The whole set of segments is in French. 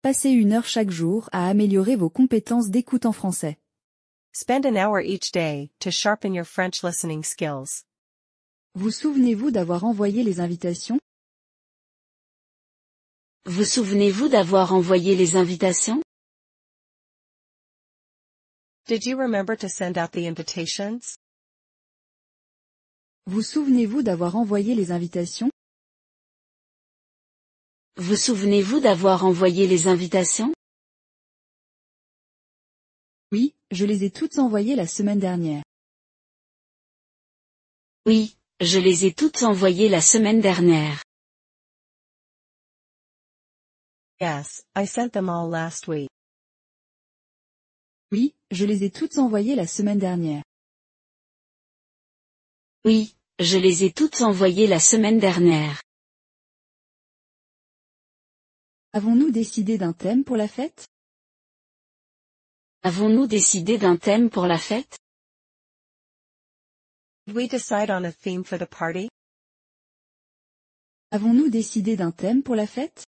Passez 1 heure chaque jour à améliorer vos compétences d'écoute en français. Spend an hour each day to sharpen your French listening skills. Vous souvenez-vous d'avoir envoyé les invitations? Vous souvenez-vous d'avoir envoyé les invitations? Did you remember to send out the invitations? Vous souvenez-vous d'avoir envoyé les invitations? Vous souvenez-vous d'avoir envoyé les invitations? Oui, je les ai toutes envoyées la semaine dernière. Oui, je les ai toutes envoyées la semaine dernière. Yes, I sent them all last week. Oui, je les ai toutes envoyées la semaine dernière. Oui, je les ai toutes envoyées la semaine dernière. Avons-nous décidé d'un thème pour la fête? Avons-nous décidé d'un thème pour la fête? Did we decide on a theme for the party? Avons-nous décidé d'un thème pour la fête?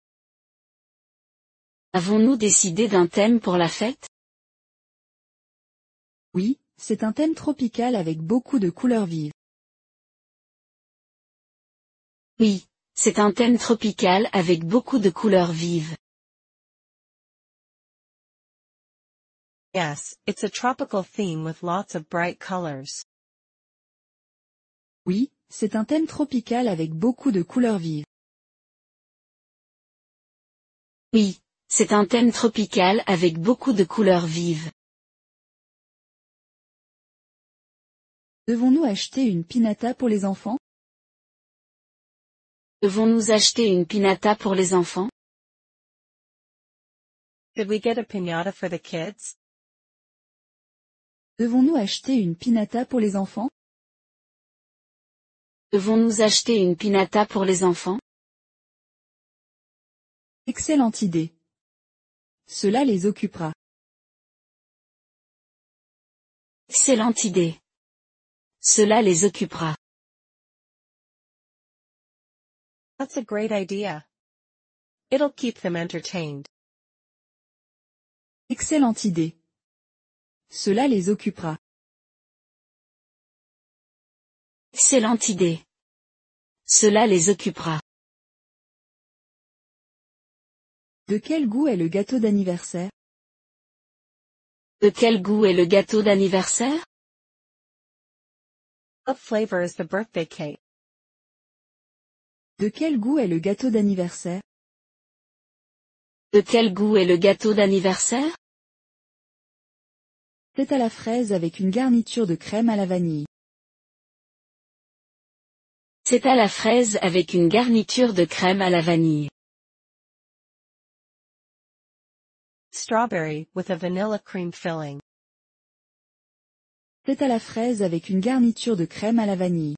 Avons-nous décidé d'un thème pour la fête? Oui, c'est un thème tropical avec beaucoup de couleurs vives. Oui, c'est un thème tropical avec beaucoup de couleurs vives. Yes, it's a tropical theme with lots of bright colors. Oui, c'est un thème tropical avec beaucoup de couleurs vives. Oui, c'est un thème tropical avec beaucoup de couleurs vives. Devons-nous acheter une piñata pour les enfants? Devons-nous acheter une piñata pour les enfants? Did we get a piñata for the kids? Devons-nous acheter une piñata pour les enfants? Devons-nous acheter une piñata pour les enfants? Excellente idée. Cela les occupera. Excellente idée. Cela les occupera. That's a great idea. It'll keep them entertained. Excellente idée. Cela les occupera. Excellente idée. Cela les occupera. De quel goût est le gâteau d'anniversaire? De quel goût est le gâteau d'anniversaire? What flavor is the birthday cake? De quel goût est le gâteau d'anniversaire? De quel goût est le gâteau d'anniversaire? C'est à la fraise avec une garniture de crème à la vanille. C'est à la fraise avec une garniture de crème à la vanille. Strawberry with a vanilla cream filling. C'est à la fraise avec une garniture de crème à la vanille.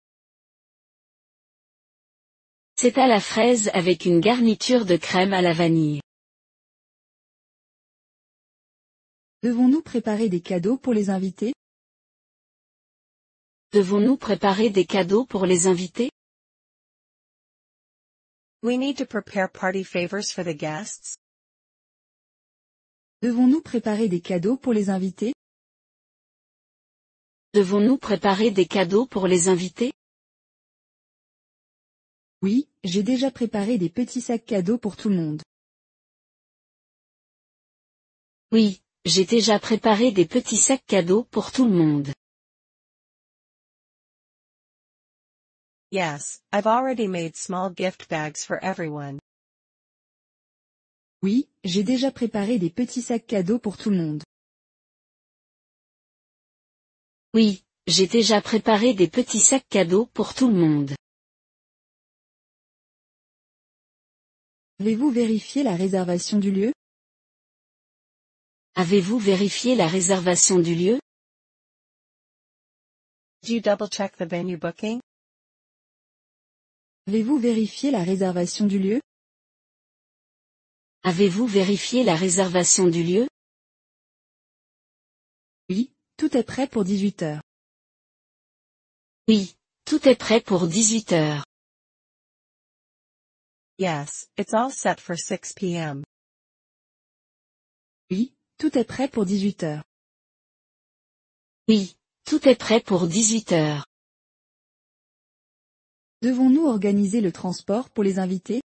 C'est à la fraise avec une garniture de crème à la vanille. Devons-nous préparer des cadeaux pour les invités? Devons-nous préparer des cadeaux pour les invités? We need to prepare party favors for the guests. Devons-nous préparer des cadeaux pour les invités? Devons-nous préparer des cadeaux pour les invités? Oui, j'ai déjà préparé des petits sacs cadeaux pour tout le monde. Oui, j'ai déjà préparé des petits sacs cadeaux pour tout le monde. Yes, I've already made small gift bags for everyone. Oui, j'ai déjà préparé des petits sacs cadeaux pour tout le monde. Oui, j'ai déjà préparé des petits sacs cadeaux pour tout le monde. Avez-vous vérifié la réservation du lieu? Avez-vous vérifié la réservation du lieu? Did you double check the venue booking? Avez-vous vérifié la réservation du lieu? Avez-vous vérifié la réservation du lieu? Oui, tout est prêt pour 18 heures. Oui, tout est prêt pour 18 heures. Yes, it's all set for 6 p.m. Oui, tout est prêt pour 18 heures. Oui, tout est prêt pour 18 heures. Devons-nous organiser le transport pour les invités?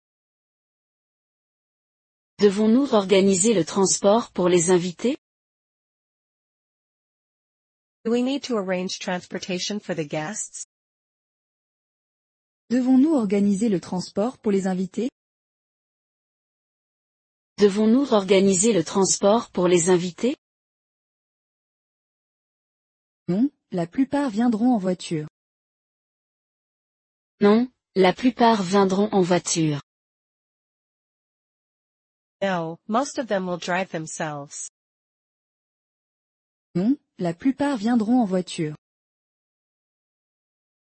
Devons-nous organiser le transport pour les invités? Do we need to arrange transportation for the guests? Devons-nous organiser le transport pour les invités? Devons-nous organiser le transport pour les invités? Non, la plupart viendront en voiture. Non, la plupart viendront en voiture. No, most of them will drive themselves. Non, la plupart viendront en voiture.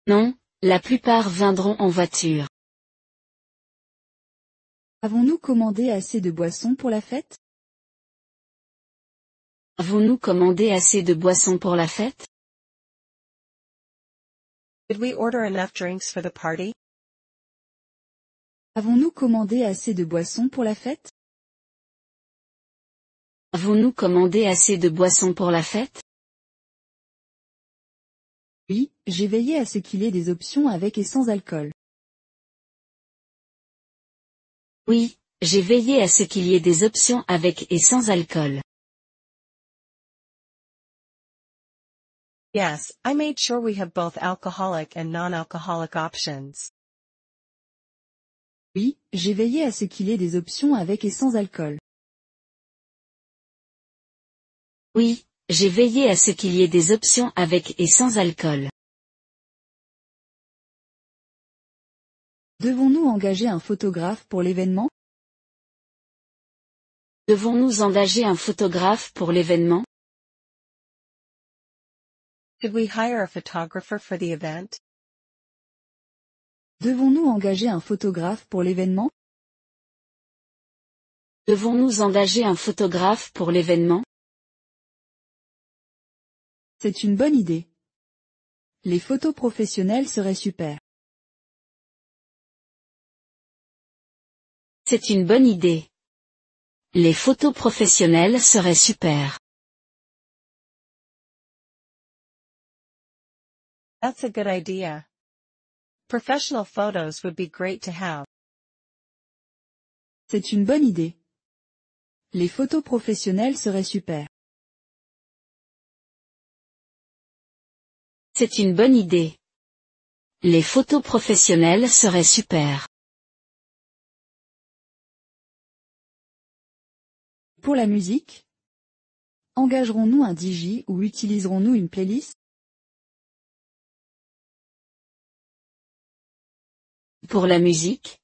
Non, la plupart viendront en voiture. Avons-nous commandé assez de boissons pour la fête? Avons-nous commandé assez de boissons pour la fête? Did we order enough drinks for the party? Avons-nous commandé assez de boissons pour la fête? Avons-nous commandé assez de boissons pour la fête? Oui, j'ai veillé à ce qu'il y ait des options avec et sans alcool. Oui, j'ai veillé à ce qu'il y ait des options avec et sans alcool. Yes, I made sure we have both alcoholic and non-alcoholic options. Oui, j'ai veillé à ce qu'il y ait des options avec et sans alcool. Oui, j'ai veillé à ce qu'il y ait des options avec et sans alcool. Devons-nous engager un photographe pour l'événement? Devons-nous engager un photographe pour l'événement? Did we hire a photographer for the event? Devons-nous engager un photographe pour l'événement? Devons-nous engager un photographe pour l'événement? C'est une bonne idée. Les photos professionnelles seraient super. C'est une bonne idée. Les photos professionnelles seraient super. That's a good idea. Professional photos would be great to have. C'est une bonne idée. Les photos professionnelles seraient super. C'est une bonne idée. Les photos professionnelles seraient super. Pour la musique? Engagerons-nous un DJ ou utiliserons-nous une playlist? Pour la musique?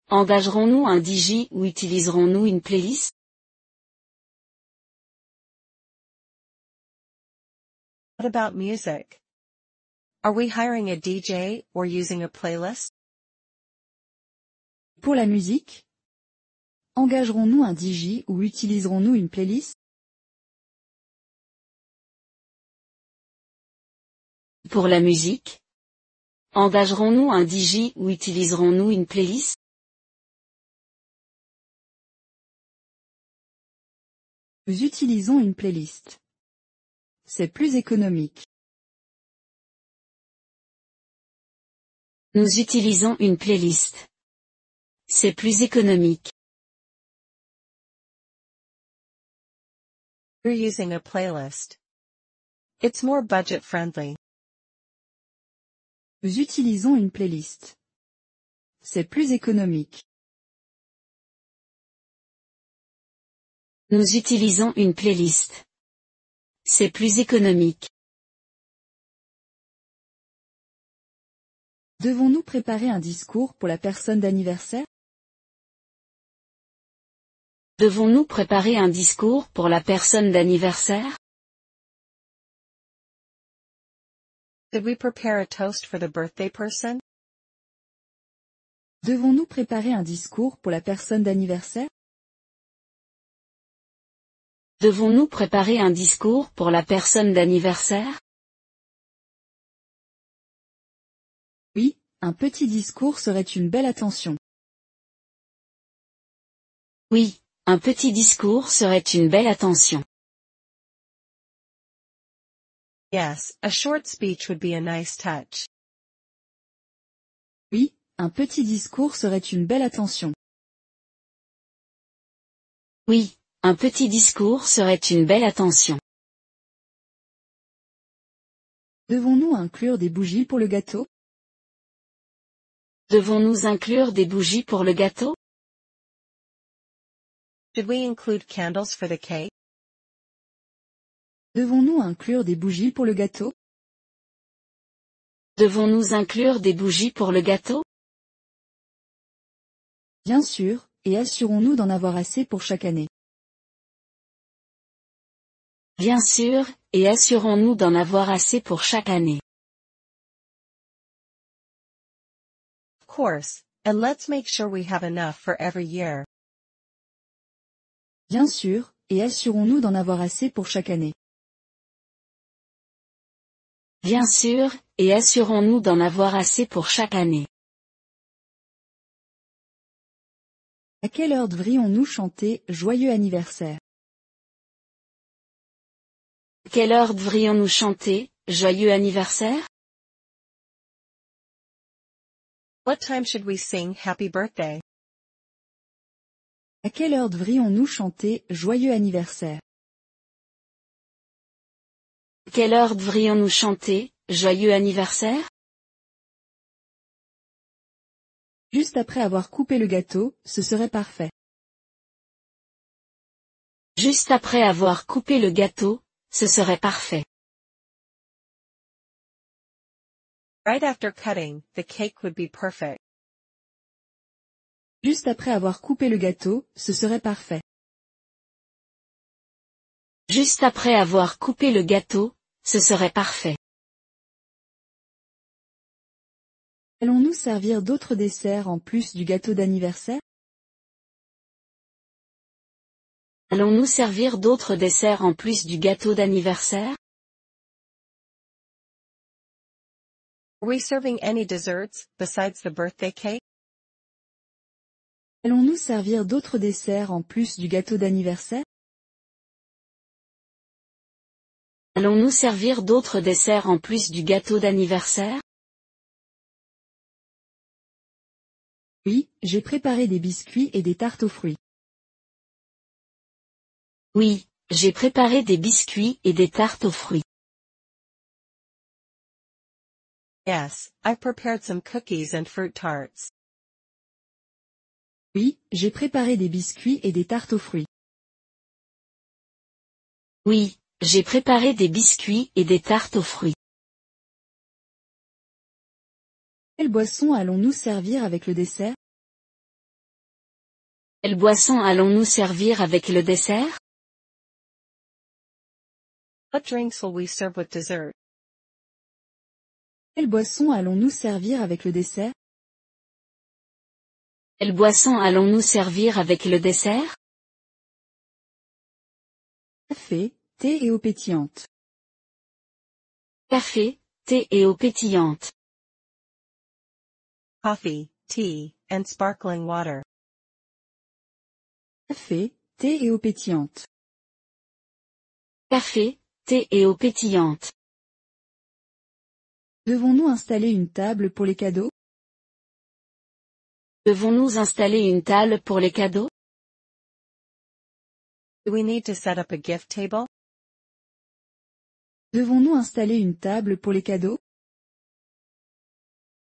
Engagerons-nous un DJ ou utiliserons-nous une playlist? What about music? Are we hiring a DJ or using a playlist? Pour la musique? Engagerons-nous un DJ ou utiliserons-nous une playlist? Pour la musique? Engagerons-nous un DJ ou utiliserons-nous une playlist? Nous utilisons une playlist. C'est plus économique. Nous utilisons une playlist. C'est plus économique. We're using a playlist. It's more budget friendly. Nous utilisons une playlist. C'est plus économique. Nous utilisons une playlist. C'est plus économique. Devons-nous préparer un discours pour la personne d'anniversaire? Devons-nous préparer un discours pour la personne d'anniversaire? Did we prepare a toast for the birthday person? Devons-nous préparer un discours pour la personne d'anniversaire? Devons-nous préparer un discours pour la personne d'anniversaire? Oui, un petit discours serait une belle attention. Oui, un petit discours serait une belle attention. Yes, a short speech would be a nice touch. Oui, un petit discours serait une belle attention. Oui, un petit discours serait une belle attention. Devons-nous inclure des bougies pour le gâteau? Devons-nous inclure des bougies pour le gâteau? Should we include candles for the cake? Devons-nous inclure des bougies pour le gâteau? Devons-nous inclure des bougies pour le gâteau? Bien sûr, et assurons-nous d'en avoir assez pour chaque année. Bien sûr, et assurons-nous d'en avoir assez pour chaque année. Of course, and let's make sure we have enough for every year. Bien sûr, et assurons-nous d'en avoir assez pour chaque année. Bien sûr, et assurons-nous d'en avoir assez pour chaque année. À quelle heure devrions-nous chanter « Joyeux anniversaire » ? À quelle heure devrions-nous chanter « Joyeux anniversaire » ? What time should we sing Happy Birthday? À quelle heure devrions-nous chanter « Joyeux anniversaire » ? À quelle heure devrions-nous chanter « Joyeux anniversaire » ? Juste après avoir coupé le gâteau, ce serait parfait. Juste après avoir coupé le gâteau, ce serait parfait. Right after cutting, the cake would be perfect. Juste après avoir coupé le gâteau, ce serait parfait. Juste après avoir coupé le gâteau, ce serait parfait. Allons-nous servir d'autres desserts en plus du gâteau d'anniversaire? Allons-nous servir d'autres desserts en plus du gâteau d'anniversaire? Are we serving any desserts, besides the birthday cake? Allons-nous servir d'autres desserts en plus du gâteau d'anniversaire? Allons-nous servir d'autres desserts en plus du gâteau d'anniversaire? Oui, j'ai préparé des biscuits et des tartes aux fruits. Oui, j'ai préparé des biscuits et des tartes aux fruits. Yes, I prepared some cookies and fruit tarts. Oui, j'ai préparé des biscuits et des tartes aux fruits. Oui, j'ai préparé des biscuits et des tartes aux fruits. Quelle boisson allons-nous servir avec le dessert? Quelle boisson allons-nous servir avec le dessert? What drinks will we serve with dessert? Quelle boisson allons-nous servir avec le dessert? Quelle boisson allons-nous servir avec le dessert? Café, thé et eau pétillante. Café, thé et eau pétillante. Coffee, tea, and sparkling water. Café, thé et eau pétillante. Café, thé et eau pétillante. Devons-nous installer une table pour les cadeaux? Devons-nous installer une table pour les cadeaux? Do we need to set up a gift table? Devons-nous installer une table pour les cadeaux?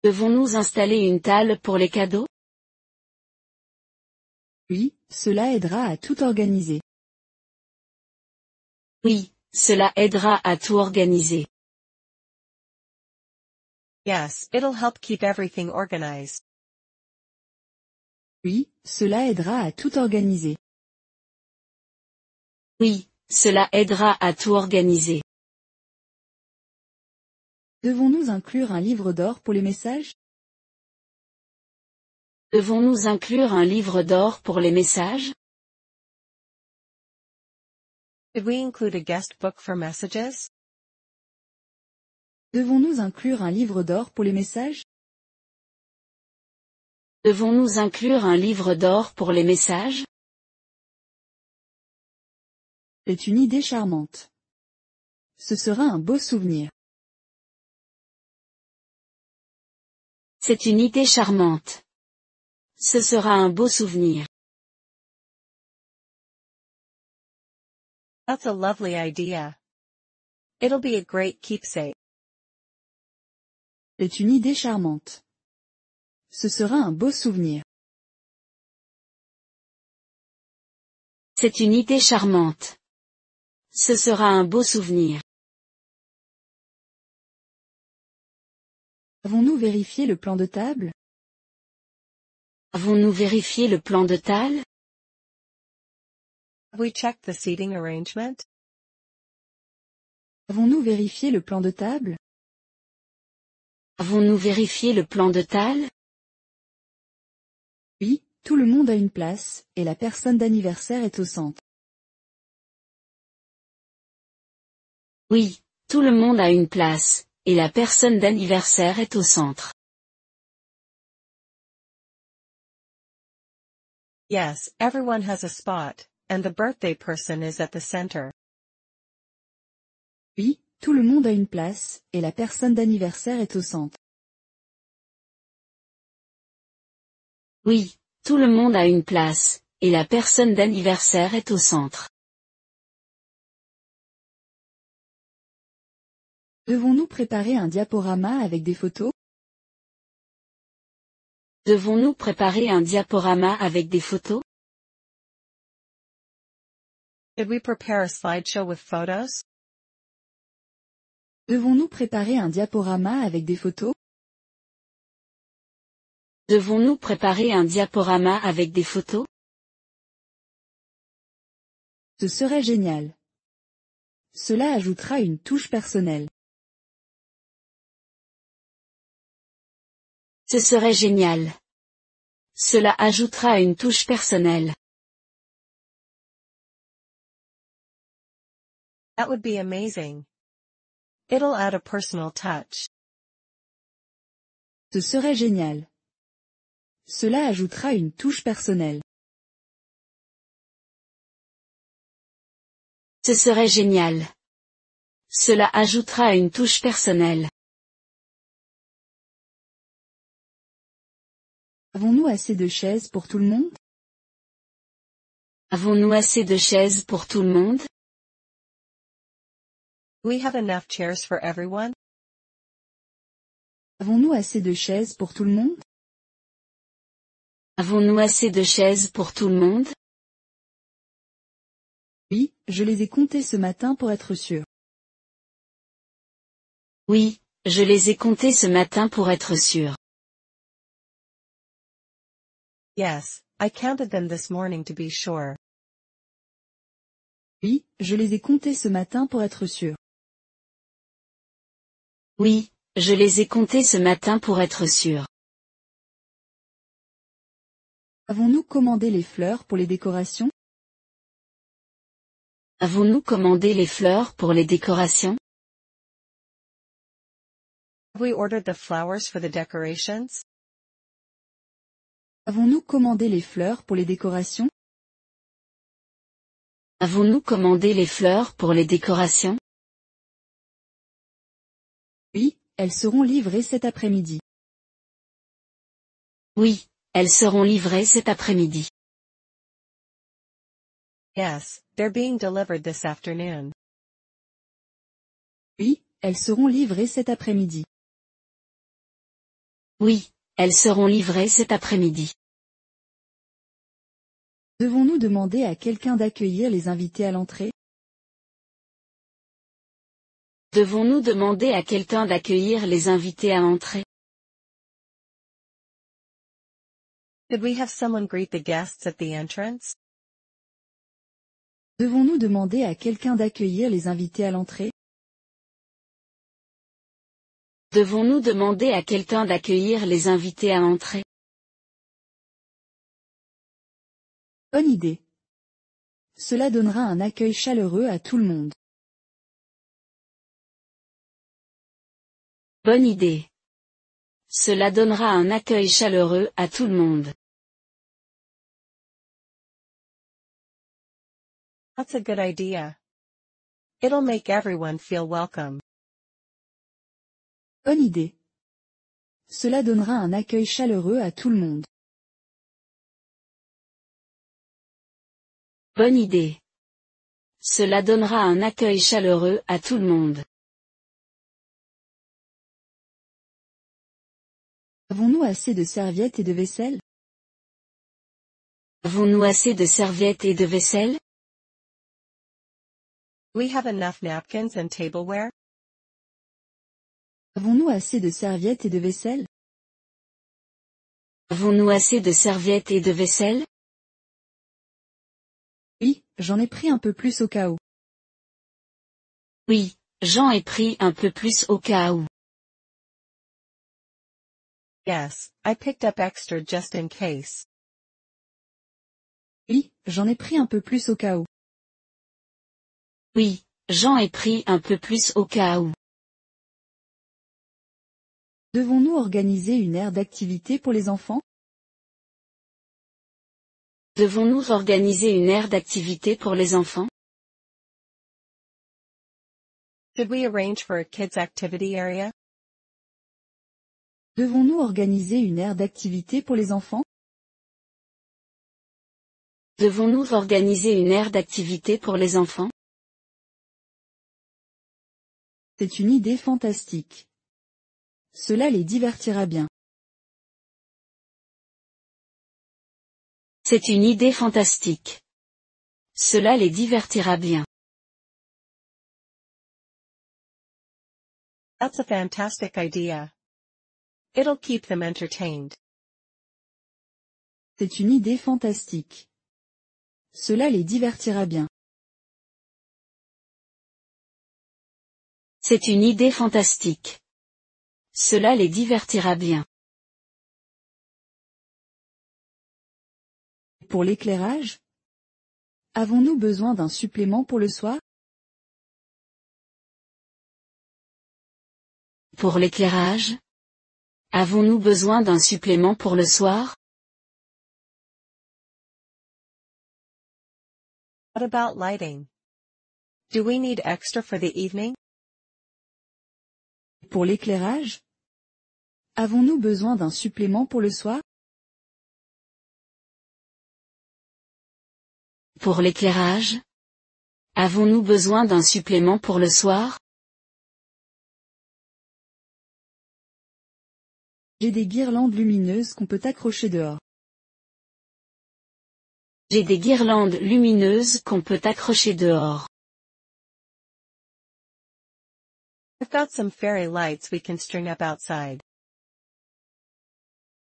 Devons-nous installer une table pour les cadeaux? Oui, cela aidera à tout organiser. Oui, cela aidera à tout organiser. Yes, it'll help keep everything organized. Oui, cela aidera à tout organiser. Oui, cela aidera à tout organiser. Devons-nous inclure un livre d'or pour les messages? Devons-nous inclure un livre d'or pour les messages? Did we include a guest book for messages? Devons-nous inclure un livre d'or pour les messages? Devons-nous inclure un livre d'or pour les messages? est une idée charmante. Ce sera un beau souvenir. C'est une idée charmante. Ce sera un beau souvenir. That's a lovely idea. It'll be a great keepsake. Est une idée charmante. Ce sera un beau souvenir. C'est une idée charmante. Ce sera un beau souvenir. Avons-nous vérifié le plan de table? Avons-nous vérifié le plan de table? Have we checked the seating arrangement? Avons-nous vérifié le plan de table? Avons-nous vérifié le plan de table? Oui, tout le monde a une place, et la personne d'anniversaire est au centre. Oui, tout le monde a une place, et la personne d'anniversaire est au centre. Yes, everyone has a spot, and the birthday person is at the center. Oui, tout le monde a une place, et la personne d'anniversaire est au centre. Oui, tout le monde a une place, et la personne d'anniversaire est au centre. Devons-nous préparer un diaporama avec des photos? Devons-nous préparer un diaporama avec des photos? Should we prepare a slideshow with photos? Devons-nous préparer un diaporama avec des photos? Devons-nous préparer un diaporama avec des photos? Ce serait génial. Cela ajoutera une touche personnelle. Ce serait génial. Cela ajoutera une touche personnelle. That would be amazing. It'll add a personal touch. Ce serait génial. Cela ajoutera une touche personnelle. Ce serait génial. Cela ajoutera une touche personnelle. Avons-nous assez de chaises pour tout le monde? Avons-nous assez de chaises pour tout le monde? We have enough chairs for everyone? Avons-nous assez de chaises pour tout le monde? Avons-nous assez de chaises pour tout le monde? Oui, je les ai comptées ce matin pour être sûr. Oui, je les ai comptées ce matin pour être sûr. Yes, I counted them this morning to be sure. Oui, je les ai comptées ce matin pour être sûr. Oui, je les ai comptées ce matin pour être sûr. Avons-nous commandé les fleurs pour les décorations? Avons-nous commandé les fleurs pour les décorations? Have we ordered the flowers for the decorations? Avons-nous commandé les fleurs pour les décorations? Avons-nous commandé les fleurs pour les décorations? Oui, elles seront livrées cet après-midi. Oui, elles seront livrées cet après-midi. Yes, they're being delivered this afternoon. Oui, elles seront livrées cet après-midi. Oui, elles seront livrées cet après-midi. Devons-nous demander à quelqu'un d'accueillir les invités à l'entrée? Devons-nous demander à quelqu'un d'accueillir les invités à l'entrée? Could we have someone greet the guests at the entrance? Devons-nous demander à quelqu'un d'accueillir les invités à l'entrée? Devons-nous demander à quelqu'un d'accueillir les invités à l'entrée? Bonne idée. Cela donnera un accueil chaleureux à tout le monde. Bonne idée. Cela donnera un accueil chaleureux à tout le monde. That's a good idea. It'll make everyone feel welcome. Bonne idée. Cela donnera un accueil chaleureux à tout le monde. Bonne idée. Cela donnera un accueil chaleureux à tout le monde. Avons-nous assez de serviettes et de vaisselle? Avons-nous assez de serviettes et de vaisselle? We have enough napkins and tableware? Avons-nous assez de serviettes et de vaisselle? Avons-nous assez de serviettes et de vaisselle? Oui, j'en ai pris un peu plus au cas où. Oui, j'en ai pris un peu plus au cas où. Yes, I picked up extra just in case. Oui, j'en ai pris un peu plus au cas où. Oui, j'en ai pris un peu plus au cas où. Devons-nous organiser une aire d'activité pour les enfants? Devons-nous organiser une aire d'activité pour les enfants? Should we arrange for a kids' activity area? Devons-nous organiser une aire d'activité pour les enfants? Devons-nous organiser une aire d'activité pour les enfants? C'est une idée fantastique. Cela les divertira bien. C'est une idée fantastique. Cela les divertira bien. That's a fantastic idea. It'll keep them entertained. C'est une idée fantastique. Cela les divertira bien. C'est une idée fantastique. Cela les divertira bien. Pour l'éclairage? Avons-nous besoin d'un supplément pour le soir? Pour l'éclairage? Avons-nous besoin d'un supplément pour le soir? What about lighting? Do we need extra for the evening? Pour l'éclairage? Avons-nous besoin d'un supplément pour le soir? Pour l'éclairage? Avons-nous besoin d'un supplément pour le soir? J'ai des guirlandes lumineuses qu'on peut accrocher dehors. J'ai des guirlandes lumineuses qu'on peut accrocher dehors. I've got some fairy lights we can string up outside.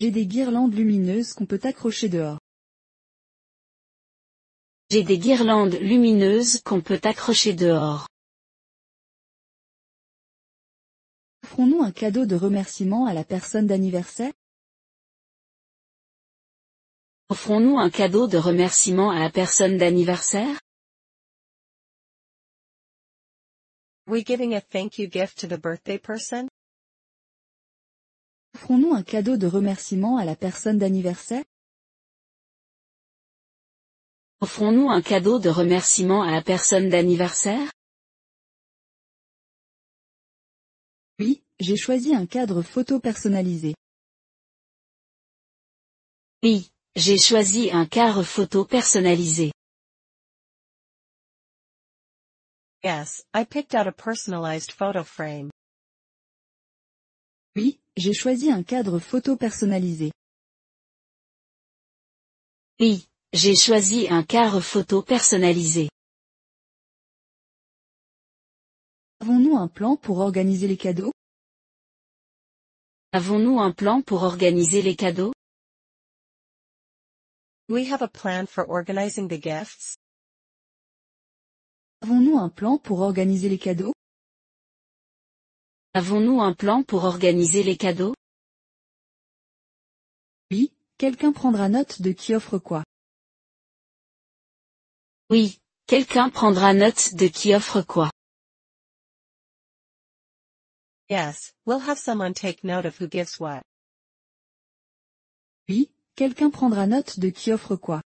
J'ai des guirlandes lumineuses qu'on peut accrocher dehors. J'ai des guirlandes lumineuses qu'on peut accrocher dehors. Offrons-nous un cadeau de remerciement à la personne d'anniversaire? Offrons-nous un cadeau de remerciement à la personne d'anniversaire? Are we giving a thank you gift to the birthday person? Offrons-nous un cadeau de remerciement à la personne d'anniversaire? Offrons-nous un cadeau de remerciement à la personne d'anniversaire? Oui, j'ai choisi un cadre photo personnalisé. Oui, j'ai choisi un cadre photo personnalisé. Yes, I picked out a personalized photo frame. Oui, j'ai choisi un cadre photo personnalisé. Oui, j'ai choisi un cadre photo personnalisé. Avons-nous un plan pour organiser les cadeaux? Avons-nous un plan pour organiser les cadeaux? Do we have a plan for organizing the gifts? Avons-nous un plan pour organiser les cadeaux? Avons-nous un plan pour organiser les cadeaux? Oui, quelqu'un prendra note de qui offre quoi. Oui, quelqu'un prendra note de qui offre quoi. Yes, we'll have someone take note of who gives what. Oui, quelqu'un prendra note de qui offre quoi.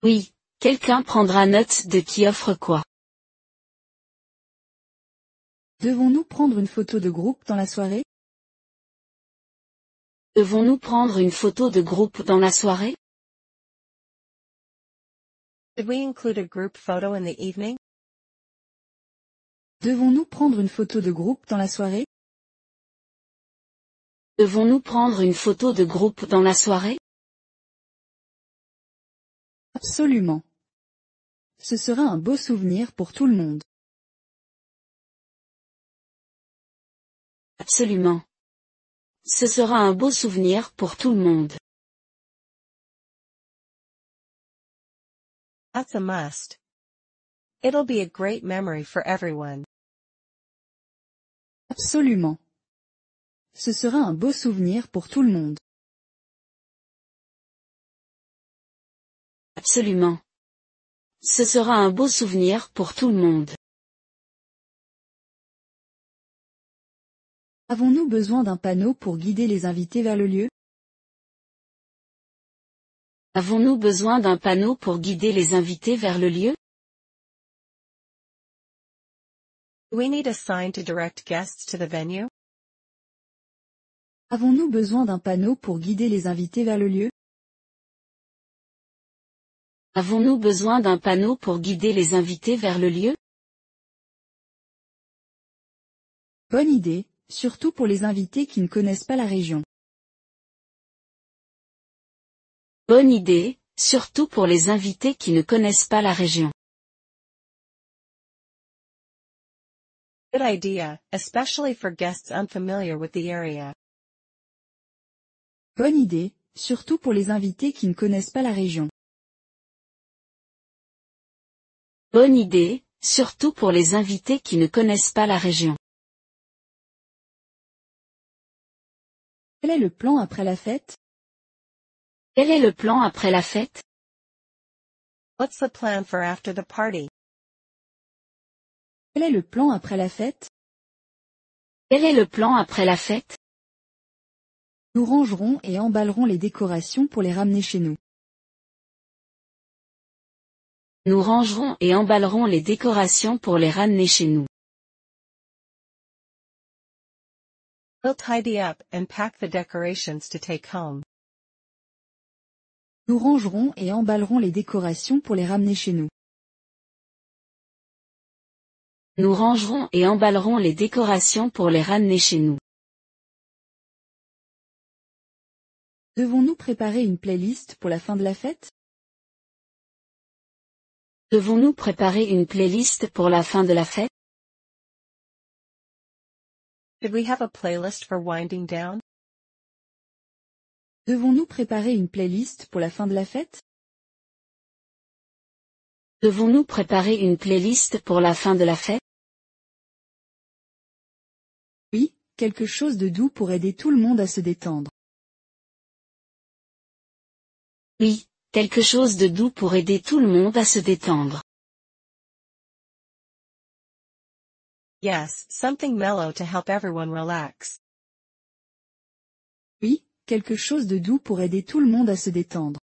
Oui, Quelqu'un prendra note de qui offre quoi. Devons-nous prendre une photo de groupe dans la soirée? Devons-nous prendre une photo de groupe dans la soirée? Should we include a group photo in the evening? Devons-nous prendre une photo de groupe dans la soirée? Devons-nous prendre une photo de groupe dans la soirée? Absolument. Ce sera un beau souvenir pour tout le monde. Absolument. Ce sera un beau souvenir pour tout le monde. That's a must. It'll be a great memory for everyone. Absolument. Ce sera un beau souvenir pour tout le monde. Absolument. Ce sera un beau souvenir pour tout le monde. Avons-nous besoin d'un panneau pour guider les invités vers le lieu? Avons-nous besoin d'un panneau pour guider les invités vers le lieu? Do we need a sign to direct guests to the venue? Avons-nous besoin d'un panneau pour guider les invités vers le lieu? Avons-nous besoin d'un panneau pour guider les invités vers le lieu? Bonne idée, surtout pour les invités qui ne connaissent pas la région. Bonne idée, surtout pour les invités qui ne connaissent pas la région. Good idea, especially for guests unfamiliar with the area. Bonne idée, surtout pour les invités qui ne connaissent pas la région. Bonne idée, surtout pour les invités qui ne connaissent pas la région. Quel est le plan après la fête? Quel est le plan après la fête? What's the plan for after the party? Quel est le plan après la fête? Quel est le plan après la fête? Nous rangerons et emballerons les décorations pour les ramener chez nous. Nous rangerons et emballerons les décorations pour les ramener chez nous. We'll tidy up and pack the decorations to take home. Nous rangerons et emballerons les décorations pour les ramener chez nous. Nous rangerons et emballerons les décorations pour les ramener chez nous. Devons-nous préparer une playlist pour la fin de la fête? Devons-nous préparer une playlist pour la fin de la fête? Should we have a playlist for winding down? Devons-nous préparer une playlist pour la fin de la fête? Devons-nous préparer une playlist pour la fin de la fête? Oui, quelque chose de doux pour aider tout le monde à se détendre. Oui, quelque chose de doux pour aider tout le monde à se détendre. Yes, something mellow to help everyone relax. Oui, quelque chose de doux pour aider tout le monde à se détendre.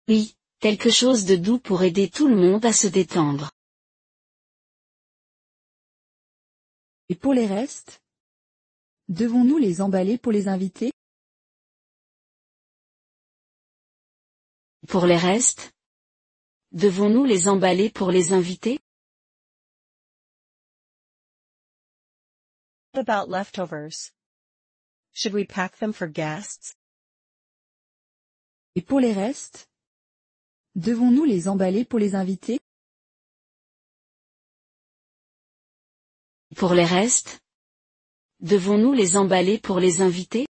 Oui, quelque chose de doux pour aider tout le monde à se détendre. Et pour les restes? Devons-nous les emballer pour les invités? Pour les restes? Devons-nous les emballer pour les invités? What about leftovers? Should we pack them for guests? Et pour les restes? Devons-nous les emballer pour les invités? Pour les restes? Devons-nous les emballer pour les invités?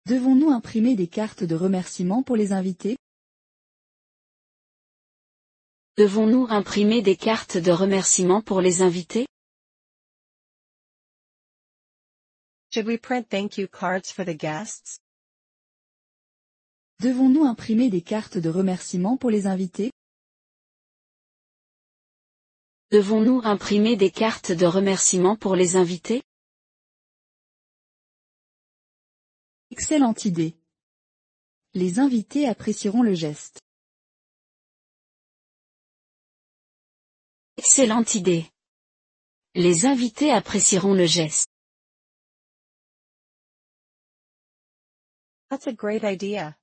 Devons-nous imprimer des cartes de remerciement pour les invités? Devons-nous imprimer des cartes de remerciement pour les invités? Should we print thank you cards for the guests? Devons-nous imprimer des cartes de remerciement pour les invités? Devons-nous imprimer des cartes de remerciement pour les invités? Excellente idée. Les invités apprécieront le geste. Excellente idée. Les invités apprécieront le geste. That's a great idea.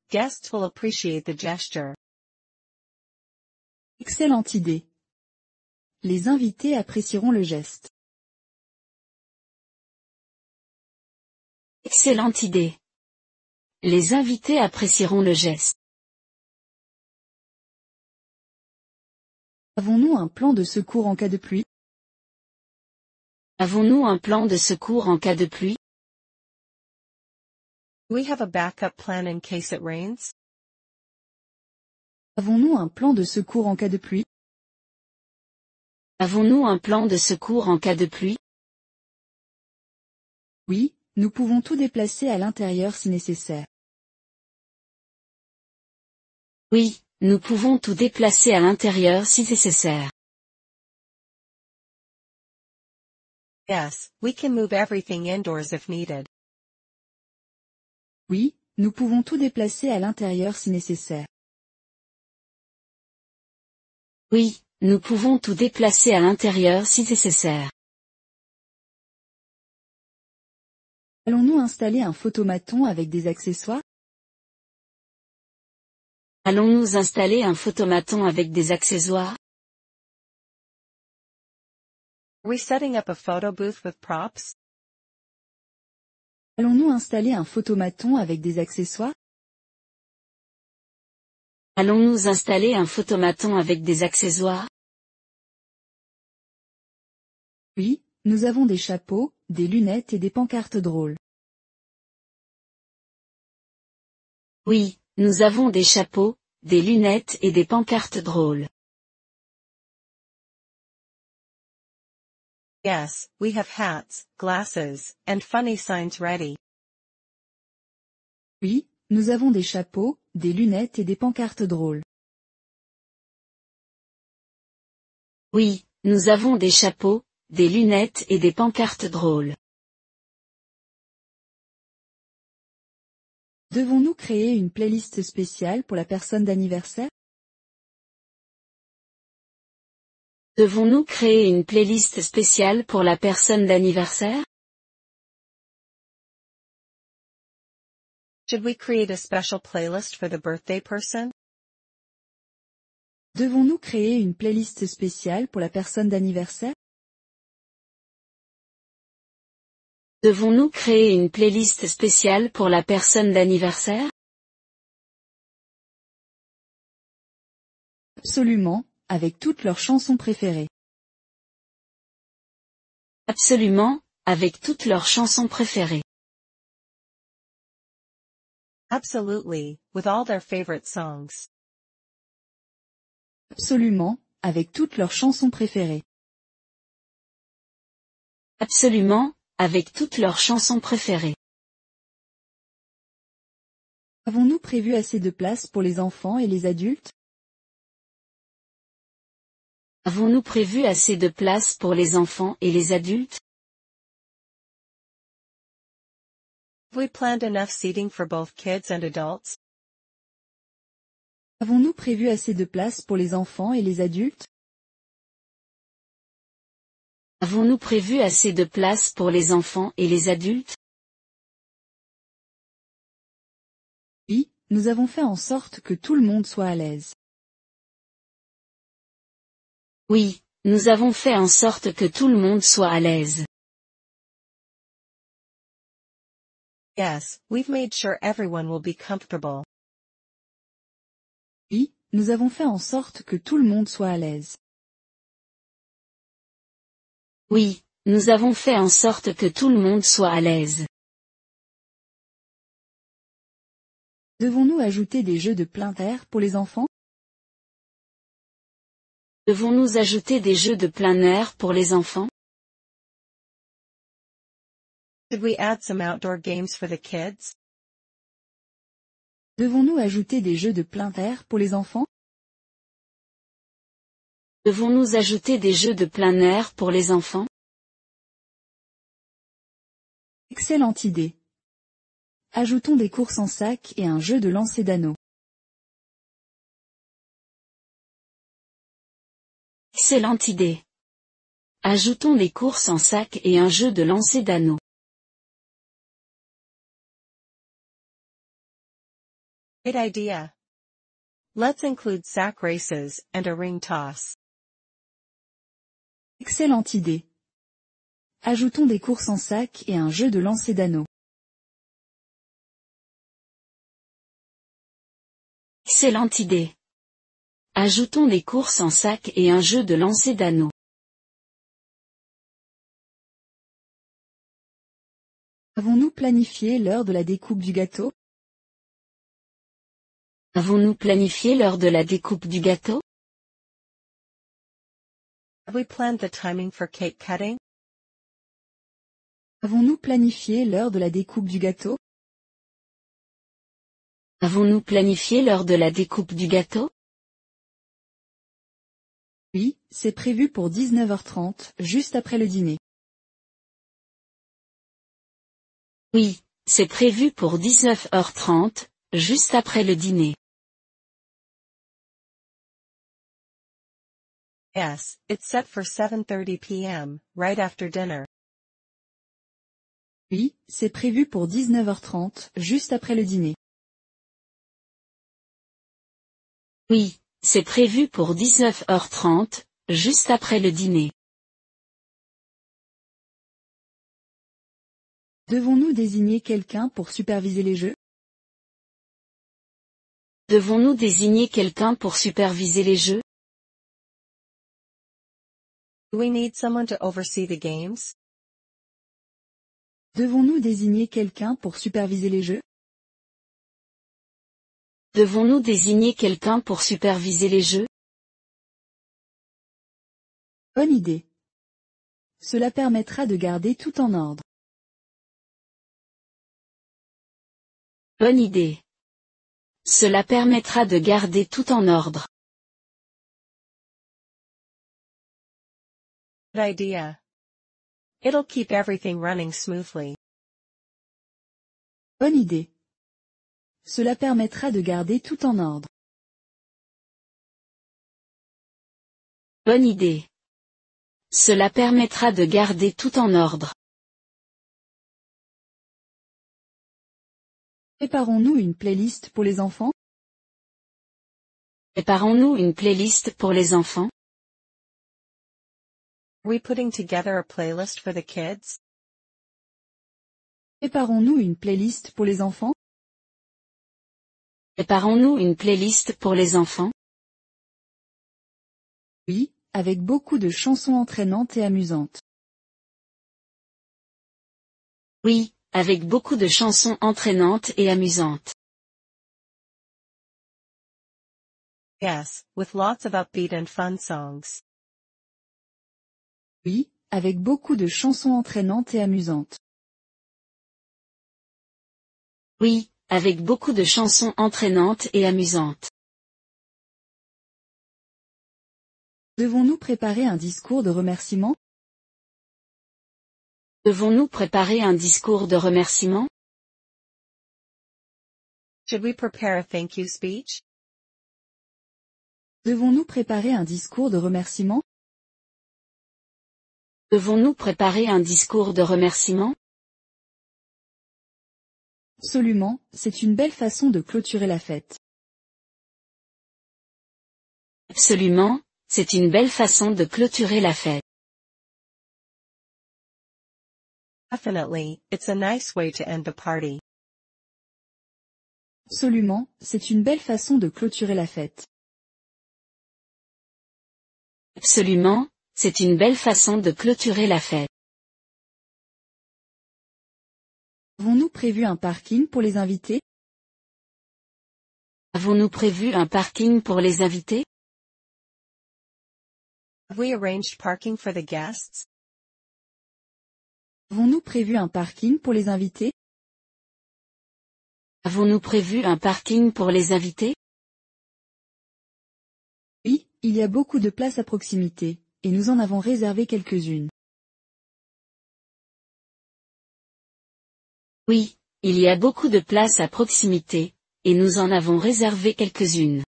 Guests will appreciate the gesture. Excellente idée. Les invités apprécieront le geste. Excellente idée. Les invités apprécieront le geste. Avons-nous un plan de secours en cas de pluie? Avons-nous un plan de secours en cas de pluie? Do we have a backup plan in case it rains? Avons-nous un plan de secours en cas de pluie? Avons-nous un plan de secours en cas de pluie? Oui, nous pouvons tout déplacer à l'intérieur si nécessaire. Oui, nous pouvons tout déplacer à l'intérieur si nécessaire. Yes, we can move everything indoors if needed. Oui, nous pouvons tout déplacer à l'intérieur si nécessaire. Oui, nous pouvons tout déplacer à l'intérieur si nécessaire. Allons-nous installer un photomaton avec des accessoires? Allons-nous installer un photomaton avec des accessoires? Are we setting up a photo booth with props? Allons-nous installer un photomaton avec des accessoires? Allons-nous installer un photomaton avec des accessoires? Oui, nous avons des chapeaux, des lunettes et des pancartes drôles. Oui, nous avons des chapeaux, des lunettes et des pancartes drôles. Yes, we have hats, glasses, and funny signs ready. Oui, nous avons des chapeaux, des lunettes et des pancartes drôles. Oui, nous avons des chapeaux, des lunettes et des pancartes drôles. Devons-nous créer une playlist spéciale pour la personne d'anniversaire? Devons-nous créer une playlist spéciale pour la personne d'anniversaire? Should we create a special playlist for the birthday person? Devons-nous créer une playlist spéciale pour la personne d'anniversaire? Devons-nous créer une playlist spéciale pour la personne d'anniversaire? Absolument, avec toutes leurs chansons préférées. Absolument, avec toutes leurs chansons préférées. Absolutely, with all their favorite songs. Absolument, avec toutes leurs chansons préférées. Absolument, avec toutes leurs chansons préférées. Avons-nous prévu assez de place pour les enfants et les adultes? Avons-nous prévu assez de place pour les enfants et les adultes? Have we planned enough seating for both kids and adults? Avons-nous prévu assez de place pour les enfants et les adultes? Avons-nous prévu assez de place pour les enfants et les adultes? Oui, nous avons fait en sorte que tout le monde soit à l'aise. Oui, nous avons fait en sorte que tout le monde soit à l'aise. Yes, we've made sure everyone will be comfortable. Oui, nous avons fait en sorte que tout le monde soit à l'aise. Oui, nous avons fait en sorte que tout le monde soit à l'aise. Devons-nous ajouter des jeux de plein air pour les enfants? Devons-nous ajouter des jeux de plein air pour les enfants? Should we add some outdoor games for the kids? Devons-nous ajouter des jeux de plein air pour les enfants? Devons-nous ajouter des jeux de plein air pour les enfants? Excellente idée. Ajoutons des courses en sac et un jeu de lancer d'anneaux. Excellente idée. Ajoutons des courses en sac et un jeu de lancer d'anneaux. Great idea. Let's include sack races and a ring toss. Excellente idée. Ajoutons des courses en sac et un jeu de lancer d'anneaux. Excellente idée. Ajoutons des courses en sac et un jeu de lancer d'anneaux. Avons-nous planifié l'heure de la découpe du gâteau? Avons-nous planifié l'heure de la découpe du gâteau? Have we planned the timing for cake cutting? Avons-nous planifié l'heure de la découpe du gâteau? Avons-nous planifié l'heure de la découpe du gâteau? Oui, c'est prévu pour 19h30, juste après le dîner. Oui, c'est prévu pour 19h30, juste après le dîner. Yes, it's set for 7:30 p.m., right after dinner. Oui, c'est prévu pour 19h30, juste après le dîner. Oui, c'est prévu pour 19h30, juste après le dîner. Devons-nous désigner quelqu'un pour superviser les jeux? Devons-nous désigner quelqu'un pour superviser les jeux? Do we need someone to oversee the games? Devons-nous désigner quelqu'un pour superviser les jeux? Devons-nous désigner quelqu'un pour superviser les jeux? Bonne idée. Cela permettra de garder tout en ordre. Bonne idée. Cela permettra de garder tout en ordre. Good idea. It'll keep everything running smoothly. Bonne idée. Cela permettra de garder tout en ordre. Bonne idée. Cela permettra de garder tout en ordre. Préparons-nous une playlist pour les enfants? Préparons-nous une playlist pour les enfants? Are we putting together a playlist for the kids? Préparons-nous une playlist pour les enfants? Préparons-nous une playlist pour les enfants? Oui, avec beaucoup de chansons entraînantes et amusantes. Oui, avec beaucoup de chansons entraînantes et amusantes. Yes, with lots of upbeat and fun songs. Oui, avec beaucoup de chansons entraînantes et amusantes. Oui, avec beaucoup de chansons entraînantes et amusantes. Devons-nous préparer un discours de remerciement? Devons-nous préparer un discours de remerciement? Should we prepare a thank you speech? Devons-nous préparer un discours de remerciement? Devons-nous préparer un discours de remerciement? Absolument, c'est une belle façon de clôturer la fête. Absolument, c'est une belle façon de clôturer la fête. Definitely, it's a nice way to end the party. Absolument, c'est une belle façon de clôturer la fête. Absolument, c'est une belle façon de clôturer la fête. Avons-nous prévu un parking pour les invités? Avons-nous prévu un parking pour les invités? Have we arranged parking for the guests? Avons-nous prévu un parking pour les invités? Avons-nous prévu un parking pour les invités? Oui, il y a beaucoup de places à proximité, et nous en avons réservé quelques-unes. Oui, il y a beaucoup de places à proximité, et nous en avons réservé quelques-unes.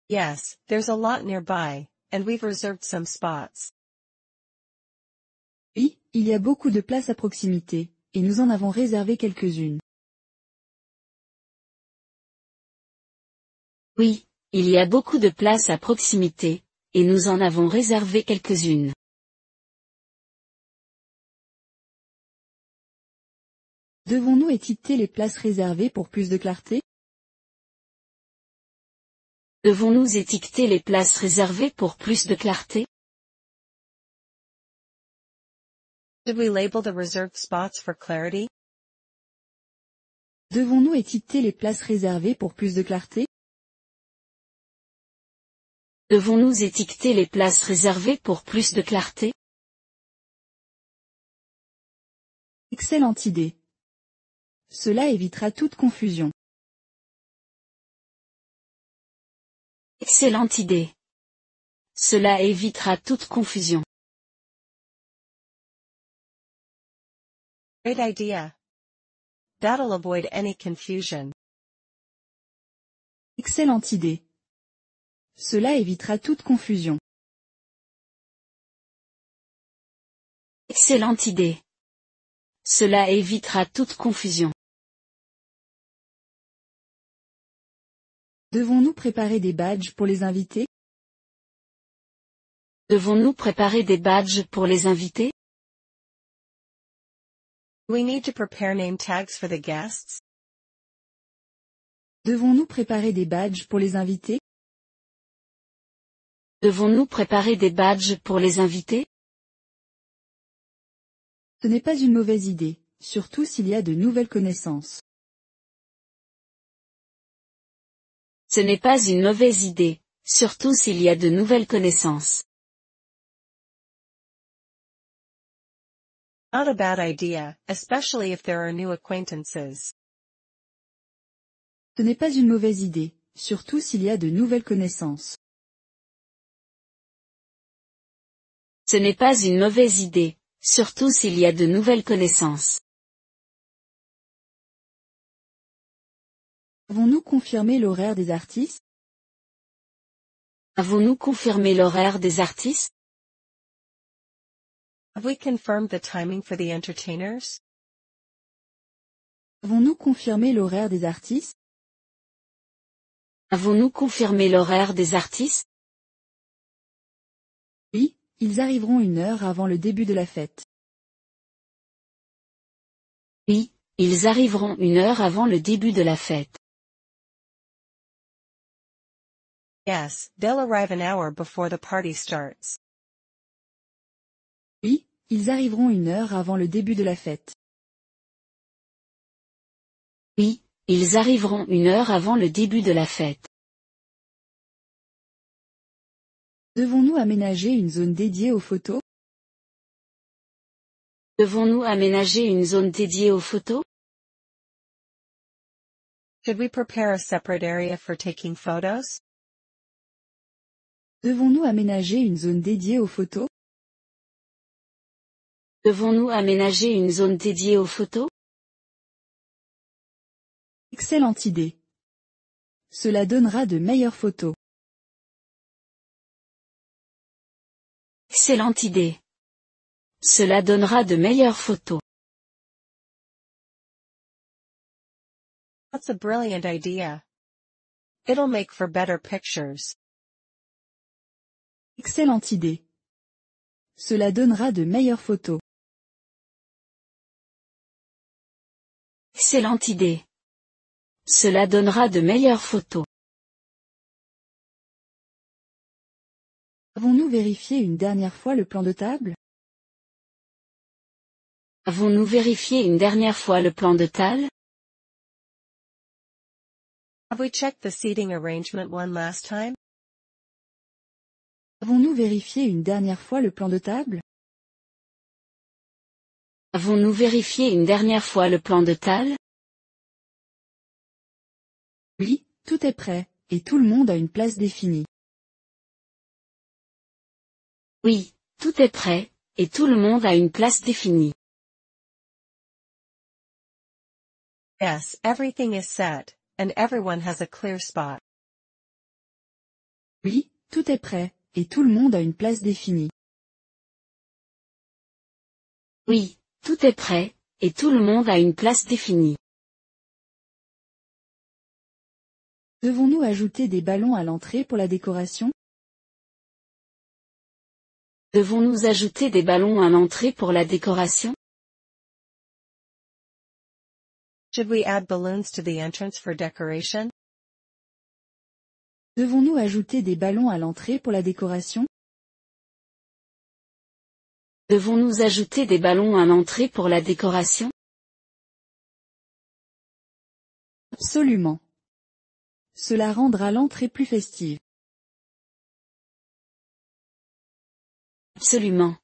Yes, there's a lot nearby, and we've reserved some spots. Oui, il y a beaucoup de places à proximité, et nous en avons réservé quelques-unes. Oui, il y a beaucoup de places à proximité, et nous en avons réservé quelques-unes. Devons-nous étiqueter les places réservées pour plus de clarté? Devons-nous étiqueter les places réservées pour plus de clarté? Should we label the reserved spots for clarity? Devons-nous étiqueter les places réservées pour plus de clarté? Devons-nous étiqueter les places réservées pour plus de clarté? Excellente idée. Cela évitera toute confusion. Excellente idée. Cela évitera toute confusion. Great idea. That'll avoid any confusion. Excellente idée. Cela évitera toute confusion. Excellente idée. Cela évitera toute confusion. Devons-nous préparer des badges pour les invités? Devons-nous préparer des badges pour les invités? We need to prepare name tags for the guests. Devons-nous préparer des badges pour les invités? Devons-nous préparer des badges pour les invités? Ce n'est pas une mauvaise idée, surtout s'il y a de nouvelles connaissances. Ce n'est pas une mauvaise idée, surtout s'il y a de nouvelles connaissances. Not a bad idea, especially if there are new acquaintances. Ce n'est pas une mauvaise idée, surtout s'il y a de nouvelles connaissances. Ce n'est pas une mauvaise idée, surtout s'il y a de nouvelles connaissances. Avons-nous confirmé l'horaire des artistes? Avons-nous confirmé l'horaire des artistes? Have we confirmed the timing for the entertainers? Avons-nous confirmé l'horaire des artistes? Avons-nous confirmé l'horaire des artistes? Oui, ils arriveront 1 heure avant le début de la fête. Oui, ils arriveront 1 heure avant le début de la fête. Yes, they'll arrive an hour before the party starts. Oui, ils arriveront 1 heure avant le début de la fête. Oui, ils arriveront 1 heure avant le début de la fête. Devons-nous aménager une zone dédiée aux photos? Devons-nous aménager une zone dédiée aux photos? Should we prepare a separate area for taking photos? Devons-nous aménager une zone dédiée aux photos? Devons-nous aménager une zone dédiée aux photos? Excellente idée. Cela donnera de meilleures photos. Excellente idée. Cela donnera de meilleures photos. That's a brilliant idea. It'll make for better pictures. Excellente idée. Cela donnera de meilleures photos. Excellente idée. Cela donnera de meilleures photos. Avons-nous vérifié une dernière fois le plan de table? Avons-nous vérifié une dernière fois le plan de table? Have we checked the seating arrangement one last time? Avons-nous vérifié une dernière fois le plan de table? Avons-nous vérifié une dernière fois le plan de table? Oui, tout est prêt, et tout le monde a une place définie. Oui, tout est prêt, et tout le monde a une place définie. Yes, everything is set, and everyone has a clear spot. Oui, tout est prêt, et tout le monde a une place définie. Oui, tout est prêt, et tout le monde a une place définie. Devons-nous ajouter des ballons à l'entrée pour la décoration? Devons-nous ajouter des ballons à l'entrée pour la décoration? Should we add balloons to the entrance for decoration? Devons-nous ajouter des ballons à l'entrée pour la décoration? Devons-nous ajouter des ballons à l'entrée pour la décoration? Absolument. Cela rendra l'entrée plus festive. Absolument.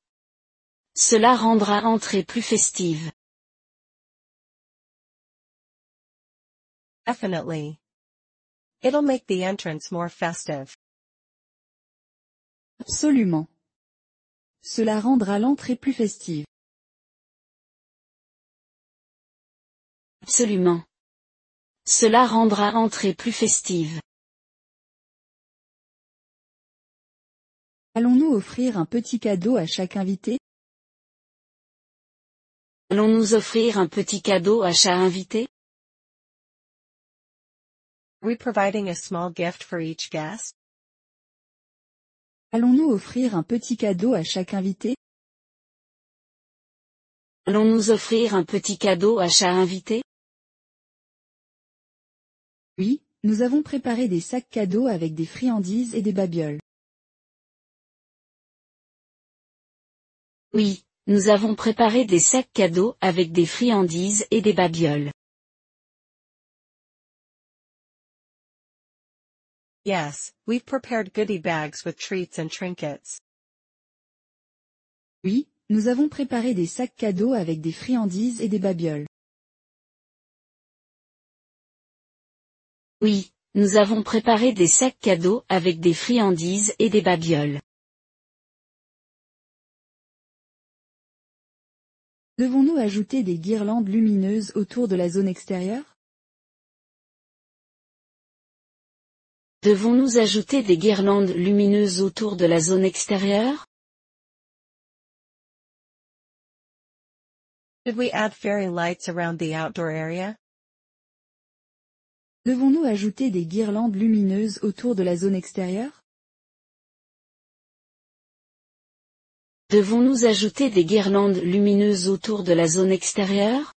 Cela rendra l'entrée plus festive. Definitely. It'll make the entrance more festive. Absolument. Cela rendra l'entrée plus festive. Absolument. Cela rendra l'entrée plus festive. Allons-nous offrir un petit cadeau à chaque invité? Allons-nous offrir un petit cadeau à chaque invité? Are we providing a small gift for each guest? Allons-nous offrir un petit cadeau à chaque invité? Allons-nous offrir un petit cadeau à chaque invité? Oui, nous avons préparé des sacs cadeaux avec des friandises et des babioles. Oui, nous avons préparé des sacs cadeaux avec des friandises et des babioles. Yes, we've prepared goodie bags with treats and trinkets. Oui, nous avons préparé des sacs cadeaux avec des friandises et des babioles. Oui, nous avons préparé des sacs cadeaux avec des friandises et des babioles. Devons-nous ajouter des guirlandes lumineuses autour de la zone extérieure? Devons-nous ajouter des guirlandes lumineuses autour de la zone extérieure? Should we add fairy lights around the outdoor area? Devons-nous ajouter des guirlandes lumineuses autour de la zone extérieure? Devons-nous ajouter des guirlandes lumineuses autour de la zone extérieure?